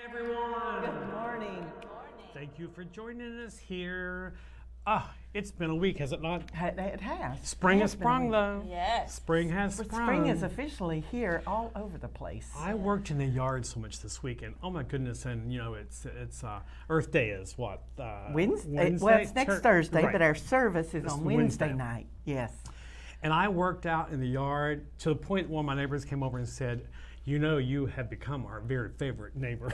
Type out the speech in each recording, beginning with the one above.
Everyone. Good morning. Thank you for joining us here. It's been a week, has it not? It has. Spring has sprung, though. Yes. Spring has sprung. Spring is officially here all over the place. I worked in the yard so much this week, and oh my goodness! And you know, it's Earth Day is what Wednesday. Well, it's next Thursday, right. but our service is It's on Wednesday Wednesday. night. Yes. And I worked out in the yard to the point one of my neighbors came over and said, "You know, you have become our very favorite neighbor."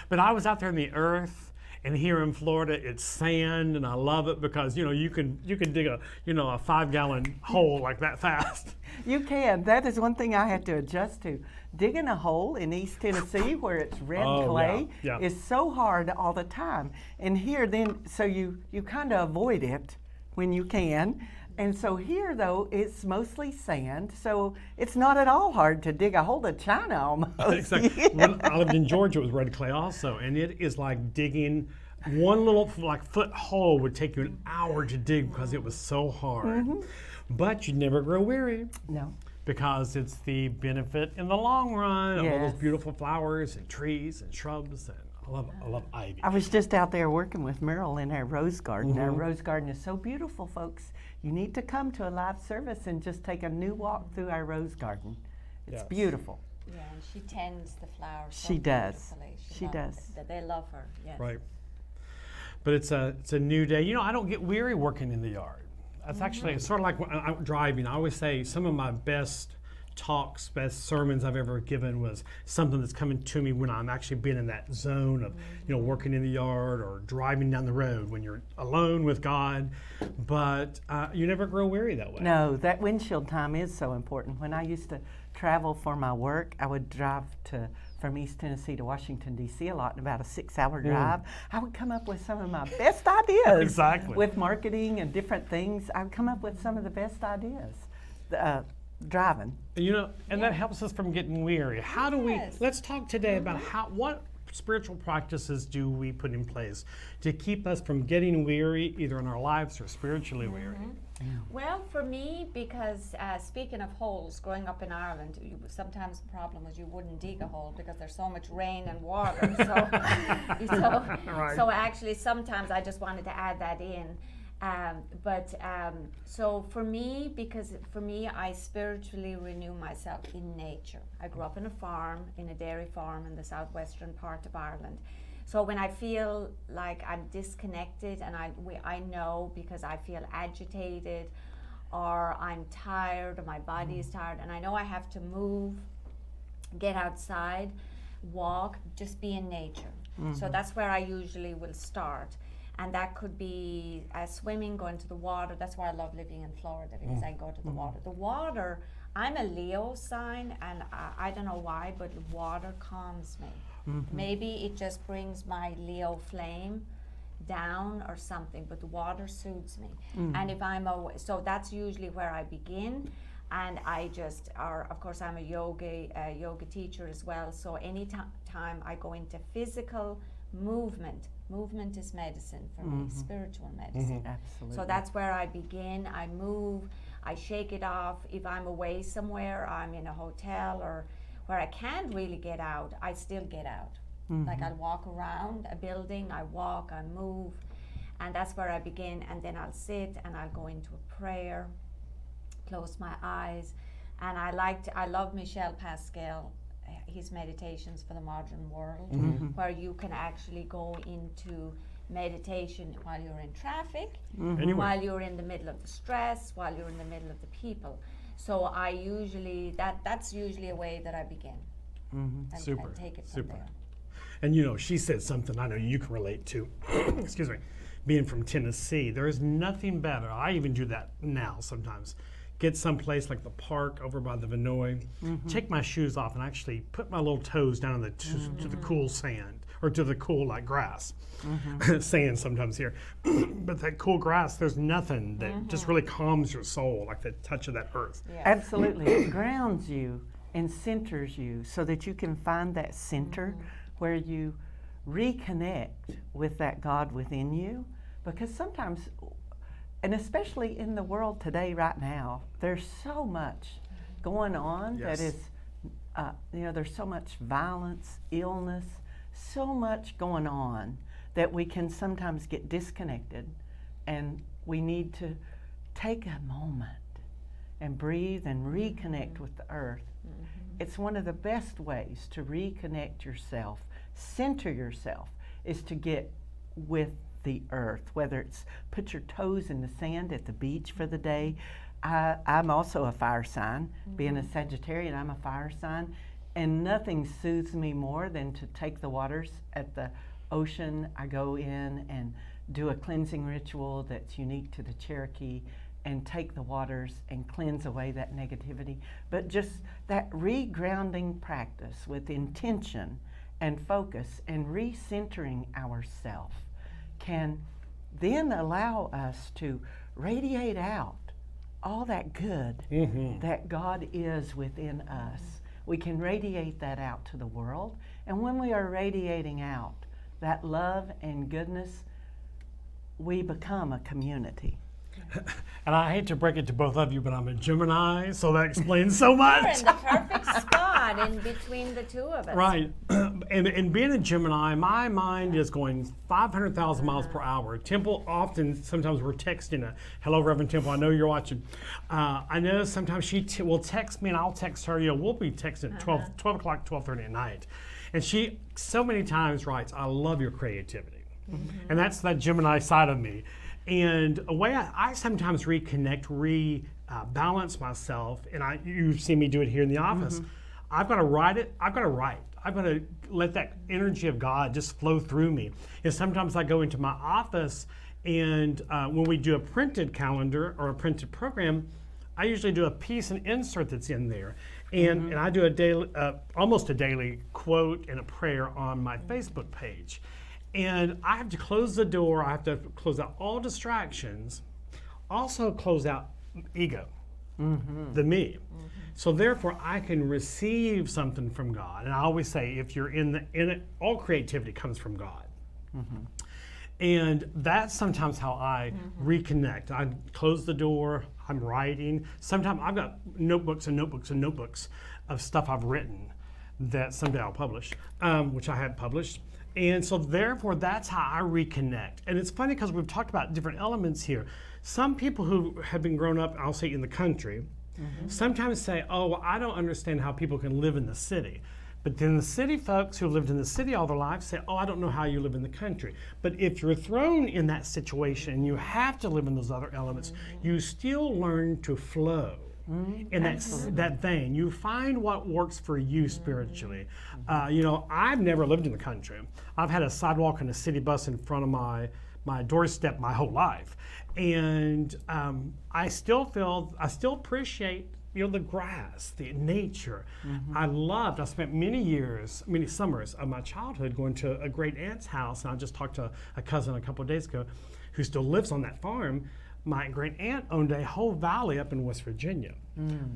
But I was out there in the earth. And here in Florida, it's sand, and I love it because you can dig a 5-gallon hole like that fast. You can. That is one thing I had to adjust to. Digging a hole in East Tennessee where it's red clay yeah. is so hard all the time. And here so you kind of avoid it when you can. And so here, though, it's mostly sand, so it's not at all hard to dig a hole to China almost. Exactly. When I lived in Georgia, it was red clay also, and it is like digging one little foot hole would take you an hour to dig because it was so hard. Mm-hmm. But you never grow weary. No. Because it's the benefit in the long run of all Yes. those beautiful flowers and trees and shrubs, and I love ivy. I was just out there working with Merrill in our rose garden. Mm-hmm. Our rose garden is so beautiful, folks. You need to come to a live service and just take a new walk through our rose garden. It's Yes. beautiful. Yeah, and she tends the flowers. so She does. beautifully. She does. They love her. Yes. Right. But it's a new day. I don't get weary working in the yard. That's actually it's sort of like when I'm driving. I always say some of my best talks, best sermons I've ever given was something that's coming to me when I'm actually being in that zone of, working in the yard or driving down the road when you're alone with God. But you never grow weary that way. No, that windshield time is so important. When I used to travel for my work, I would drive from East Tennessee to Washington, D.C. a lot, in about a 6-hour drive. I would come up with some of my best ideas. Exactly. With marketing and different things, I would come up with some of the best ideas. Driving. And that helps us from getting weary. How do Yes. let's talk today about what spiritual practices do we put in place to keep us from getting weary, either in our lives or spiritually weary? Well, for me, because speaking of holes, growing up in Ireland, sometimes the problem was you wouldn't dig a hole because there's so much rain and water. So actually, sometimes I just wanted to add that in. So for me, I spiritually renew myself in nature. I grew up in a dairy farm in the southwestern part of Ireland. So when I feel like I'm disconnected and I know because I feel agitated or I'm tired or my body is tired and I know I have to move, get outside, walk, just be in nature. So that's where I usually will start. And that could be swimming, going to the water. That's why I love living in Florida, because I go to the water. The water, I'm a Leo sign, and I don't know why, but water calms me. Maybe it just brings my Leo flame down or something, but the water soothes me. And if I'm away, so that's usually where I begin. And of course, I'm a yoga teacher as well. So any time I go into physical movement is medicine for me, spiritual medicine. Absolutely. So that's where I begin. I move, I shake it off. If I'm away somewhere, I'm in a hotel or where I can't really get out, I still get out. Like I'll walk around a building, I walk, I move, and that's where I begin. And then I'll sit and I'll go into a prayer, close my eyes. And I love Michel Pascal, his Meditations for the Modern World, where you can actually go into meditation while you're in traffic, while you're in the middle of the stress, while you're in the middle of the people. So that's usually a way that I begin. And take it from there. And she said something I know you can relate to. Excuse me. Being from Tennessee, there is nothing better. I even do that now sometimes. Get someplace like the park over by the Vinoy, take my shoes off and actually put my little toes down to the cool sand or to the cool grass. Sand sometimes here. But that cool grass, there's nothing that just really calms your soul like the touch of that earth. Yeah. Absolutely. It grounds you and centers you so that you can find that center where you reconnect with that God within you. Because sometimes, and especially in the world today right now, there's so much going on that is there's so much violence, illness, so much going on that we can sometimes get disconnected, and we need to take a moment and breathe and reconnect with the earth. It's one of the best ways to reconnect yourself, center yourself, is to get with the earth, whether it's put your toes in the sand at the beach for the day. I'm also a fire sign. Being a Sagittarian, I'm a fire sign, and nothing soothes me more than to take the waters at the ocean. I go in and do a cleansing ritual that's unique to the Cherokee and take the waters and cleanse away that negativity. But just that regrounding practice with intention and focus and recentering ourselves can then allow us to radiate out all that good that God is within us. We can radiate that out to the world. And when we are radiating out that love and goodness, we become a community. And I hate to break it to both of you, but I'm a Gemini, so that explains so much. We're in the perfect spot in between the two of us. Right. And being a Gemini, my mind is going 500,000 miles per hour. Temple, often, sometimes we're texting hello, Reverend Temple, I know you're watching. I know sometimes she will text me and I'll text her. We'll be texting at 12 o'clock, 12:30 at night. And she so many times writes, I love your creativity. And that's that Gemini side of me. And a way I sometimes reconnect, balance myself, and you've seen me do it here in the office. I've got to write it. I've got to write. I've got to let that energy of God just flow through me. And sometimes I go into my office, and when we do a printed calendar or a printed program, I usually do a piece and insert that's in there. And I do a daily, almost a daily quote and a prayer on my Facebook page. And I have to close the door. I have to close out all distractions. Also close out ego, the me. So therefore, I can receive something from God. And I always say, if you're in it, all creativity comes from God. And that's sometimes how I reconnect. I close the door. I'm writing. Sometimes I've got notebooks and notebooks and notebooks of stuff I've written that someday I'll publish, which I had published. And so therefore, that's how I reconnect. And it's funny because we've talked about different elements here. Some people who have been grown up, I'll say in the country, sometimes say, oh, well, I don't understand how people can live in the city. But then the city folks who lived in the city all their lives say, oh, I don't know how you live in the country. But if you're thrown in that situation and you have to live in those other elements, you still learn to flow. In that vein, you find what works for you spiritually. I've never lived in the country. I've had a sidewalk and a city bus in front of my doorstep my whole life, and I still appreciate the grass, the nature. I spent many summers of my childhood going to a great aunt's house, and I just talked to a cousin a couple of days ago who still lives on that farm. My great aunt owned a whole valley up in West Virginia.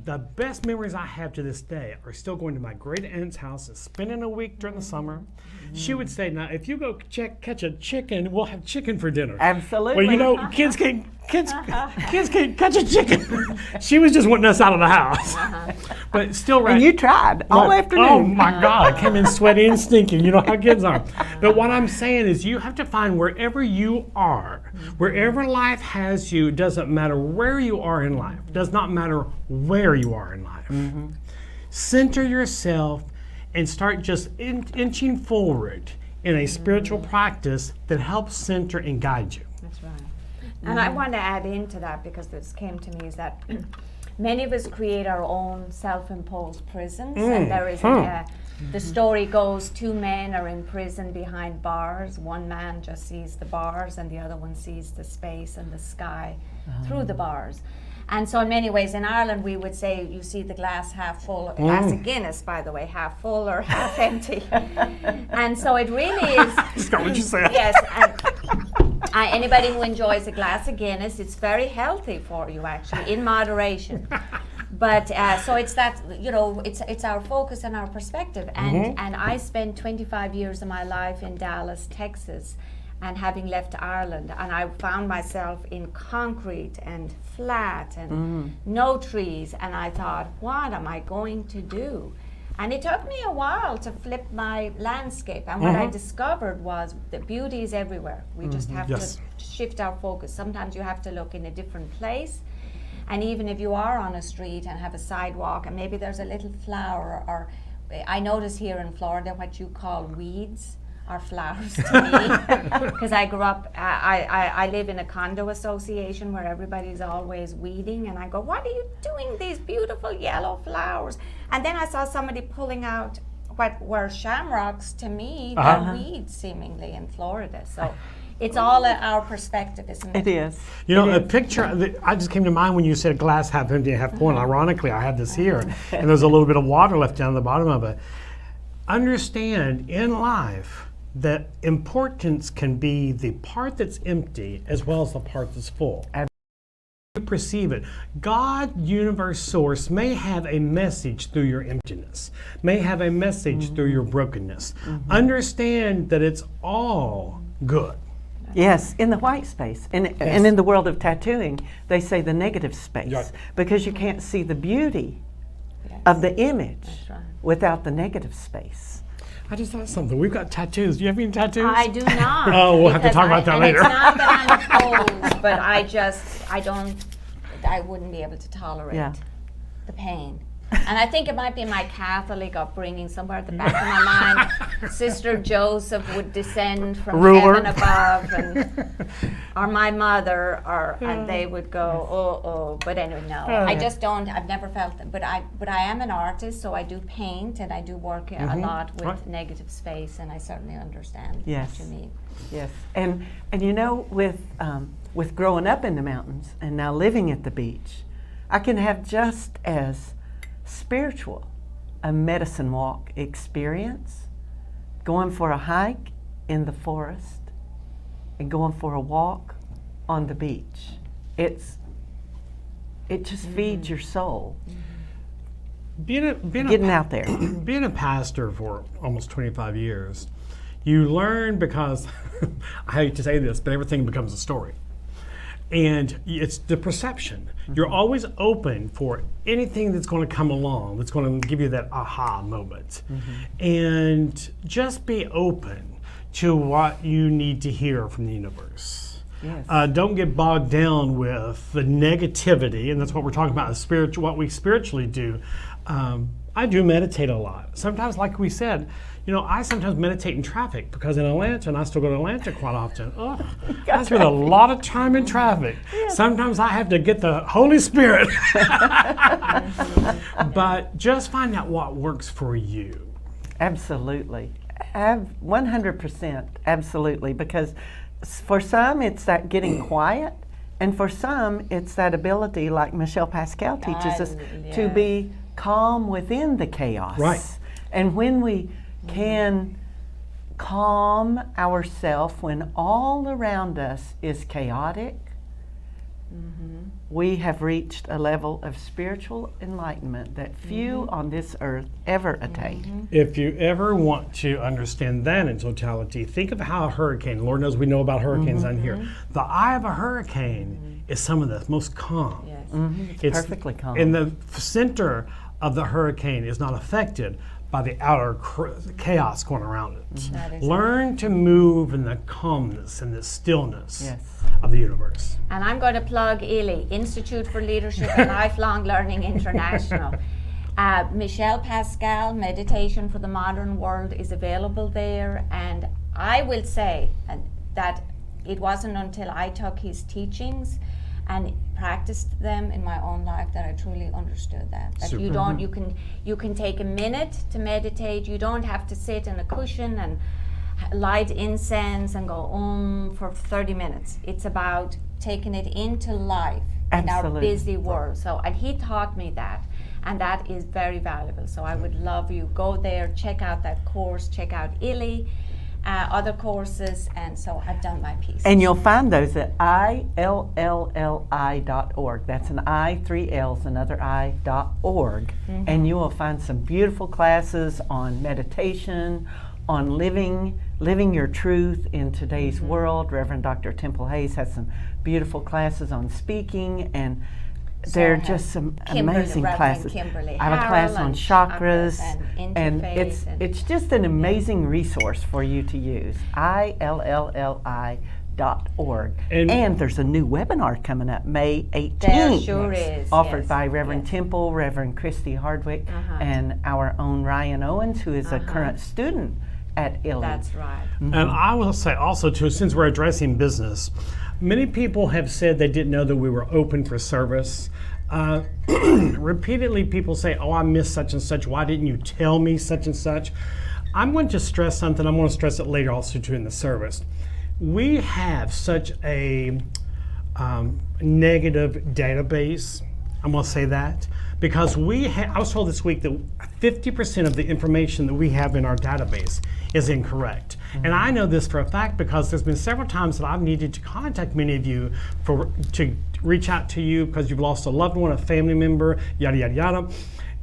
The best memories I have to this day are still going to my great aunt's house and spending a week during the summer. She would say, now, if you go catch a chicken, we'll have chicken for dinner. Absolutely. Well, kids can't catch a chicken. She was just wanting us out of the house. But still, And you tried all afternoon. Oh my God, I came in sweaty and stinking. You know how kids are. But what I'm saying is you have to find wherever you are, wherever life has you, it doesn't matter where you are in life, it does not matter where you are in life. Center yourself and start just inching forward in a spiritual practice that helps center and guide you. That's right. And I want to add into that, because this came to me, is that many of us create our own self-imposed prisons, and there is the story goes, two men are in prison behind bars. One man just sees the bars, and the other one sees the space and the sky through the bars. And so in many ways in Ireland we would say you see the glass half full, glass of Guinness, by the way, half full or half empty. And so it really is. Is that what you said? Yes. And anybody who enjoys a glass of Guinness, it's very healthy for you, actually, in moderation. But so it's that, it's our focus and our perspective. And I spent 25 years of my life in Dallas, Texas, and having left Ireland, and I found myself in concrete and flat and no trees, and I thought, what am I going to do? And it took me a while to flip my landscape. And what I discovered was that beauty is everywhere. We just have Yes. to shift our focus. Sometimes you have to look in a different place. And even if you are on a street and have a sidewalk and maybe there's a little flower, or I notice here in Florida what you call weeds are flowers to me. Because I grew up, I live in a condo association where everybody's always weeding, and I go, what are you doing, these beautiful yellow flowers? And then I saw somebody pulling out what were shamrocks. To me, they're weeds seemingly in Florida. So it's all our perspective, isn't it? It is. You know, a picture that I just came to mind when you said glass half empty and half full. And ironically, I had this here, and there's a little bit of water left down the bottom of it. Understand in life that importance can be the part that's empty as well as the part that's full. You perceive it. God, universe, source may have a message through your emptiness, may have a message through your brokenness. Understand that it's all good. Yes, in the white space. And in the world of tattooing, they say the negative space, Right. because you can't see the beauty Yes. of the image That's right. without the negative space. I just thought something. We've got tattoos. Do you have any tattoos? I do not. Oh, we'll have to because talk about that and later. It's not that I'm opposed, but I wouldn't be able to tolerate Yeah. the pain. And I think it might be my Catholic upbringing somewhere at the back of my mind. Sister Joseph would descend from Ruler. heaven above, or my mother, and they would go, oh. But anyway, no, I just don't. I've never felt that. But I am an artist, so I do paint and I do work a lot with Right. negative space, and I certainly understand Yes. what you mean. Yes, and you know, with growing up in the mountains and now living at the beach, I can have just as spiritual a medicine walk experience, going for a hike in the forest and going for a walk on the beach. It just feeds your soul. Getting out there. Being a pastor for almost 25 years, you learn because, I hate to say this, but everything becomes a story. And it's the perception. You're always open for anything that's going to come along, that's going to give you that aha moment. And just be open to what you need to hear from the universe. Yes. Don't get bogged down with the negativity, and that's what we're talking about, what we spiritually do. I do meditate a lot. Sometimes, like we said, you know, I sometimes meditate in traffic because in Atlanta, and I still go to Atlanta quite often, I spend a lot of time in traffic. Sometimes I have to get the Holy Spirit. But just find out what works for you. Absolutely. 100%, absolutely. Because for some, it's that getting quiet, and for some, it's that ability, like Michelle Pascal teaches us, to be calm within the chaos. Right. And when we can calm ourselves when all around us is chaotic, we have reached a level of spiritual enlightenment that few on this earth ever attain. If you ever want to understand that in totality, think of how a hurricane, Lord knows we know about hurricanes on here. The eye of a hurricane is some of the most calm. Yes. It's perfectly calm. And the center of the hurricane is not affected by the outer chaos going around it. That is Learn to move in the calmness and the stillness Yes. of the universe. And I'm going to plug ILI, Institute for Leadership and Lifelong Learning International. Michelle Pascal, Meditation for the Modern World, is available there. And I will say that it wasn't until I took his teachings and practiced them in my own life that I truly understood that. That Super. you don't, you can take a minute to meditate. You don't have to sit in a cushion and light incense and go for 30 minutes. It's about taking it into life in our Absolutely. busy world. So, and he taught me that, and that is very valuable. So I would love you go there, check out that course, check out ILI, other courses, and so I've done my piece. And you'll find those at illi.org. That's an I, 3 L's, another I.org. And you will find some beautiful classes on meditation, on living your truth in today's world. Reverend Dr. Temple Hayes has some beautiful classes on speaking, and they're Sarah just some Kimberly, amazing Reverend classes. Kimberley I have a class Harrell on and chakras, and interfaith it's just an amazing resource for you to use. ILLLI.org. And there's a new webinar coming up May 18th. There sure is. Offered yes, by Reverend yes. Temple, Reverend Christy Hardwick, and our own Ryan Owens, who is a current student at Illy. That's right. And I will say also too, since we're addressing business, many people have said they didn't know that we were open for service. Repeatedly people say, oh, I missed such and such. Why didn't you tell me such and such? I'm going to stress something. I'm going to stress it later also too in the service. We have such a negative database. I'm going to say that because I was told this week that 50% of the information that we have in our database is incorrect. And I know this for a fact because there's been several times that I've needed to contact many of you to reach out to you because you've lost a loved one, a family member, yada, yada, yada.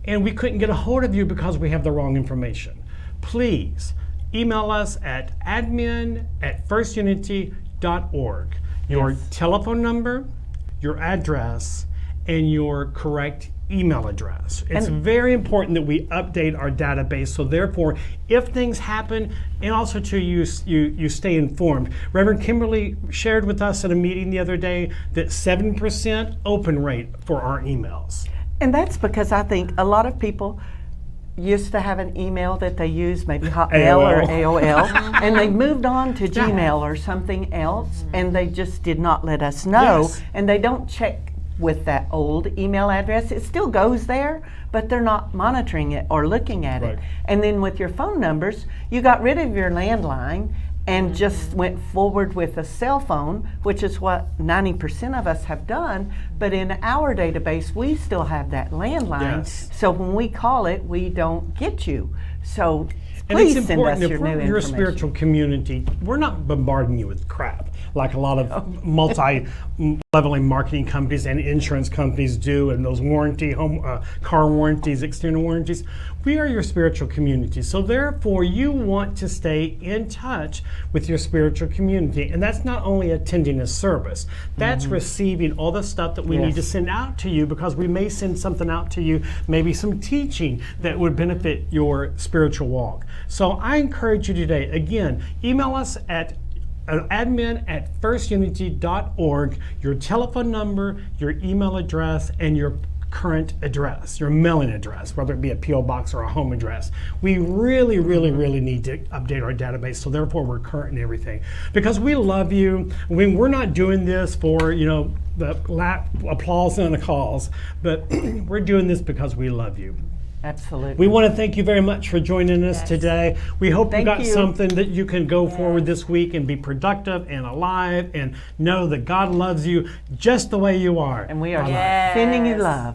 And we couldn't get a hold of you because we have the wrong information. Please email us at admin@firstunity.org. Your telephone number, your address, and your correct email address. It's very important that we update our database, so therefore, if things happen, and also to you stay informed. Reverend Kimberly shared with us at a meeting the other day that 7% open rate for our emails. And that's because I think a lot of people used to have an email that they used, maybe Hotmail or AOL, and they moved on to Gmail or something else, and they just did not let us know, Yes. and they don't check with that old email address. It still goes there, but they're not monitoring it or looking at it. Right. And then with your phone numbers, you got rid of your landline and just went forward with a cell phone, which is what 90% of us have done. But in our database, we still have that landline. Yes. So when we call it, we don't get you. So And please it's send important us if your new we're your information. spiritual community, we're not bombarding you with crap like a lot of multi-leveling marketing companies and insurance companies do, and those car warranties, external warranties. We are your spiritual community, so therefore you want to stay in touch with your spiritual community, and that's not only attending a service, that's receiving all the stuff that we need to send out to you, because we may send something out to you, maybe some teaching that would benefit your spiritual walk. So I encourage you today, again, email us at admin@firstunity.org, your telephone number, your email address, and your current address, your mailing address, whether it be a P.O. box or a home address. We really, really, really need to update our database, so therefore we're current in everything. Because we love you. We're not doing this for, the applause and the calls, but we're doing this because we love you. Absolutely. We want to thank you very much for joining us Yes. today. We hope you Thank got you. something that you can go forward this week and be productive and alive and know that God loves you just the way you are. And we are Yes. sending you love.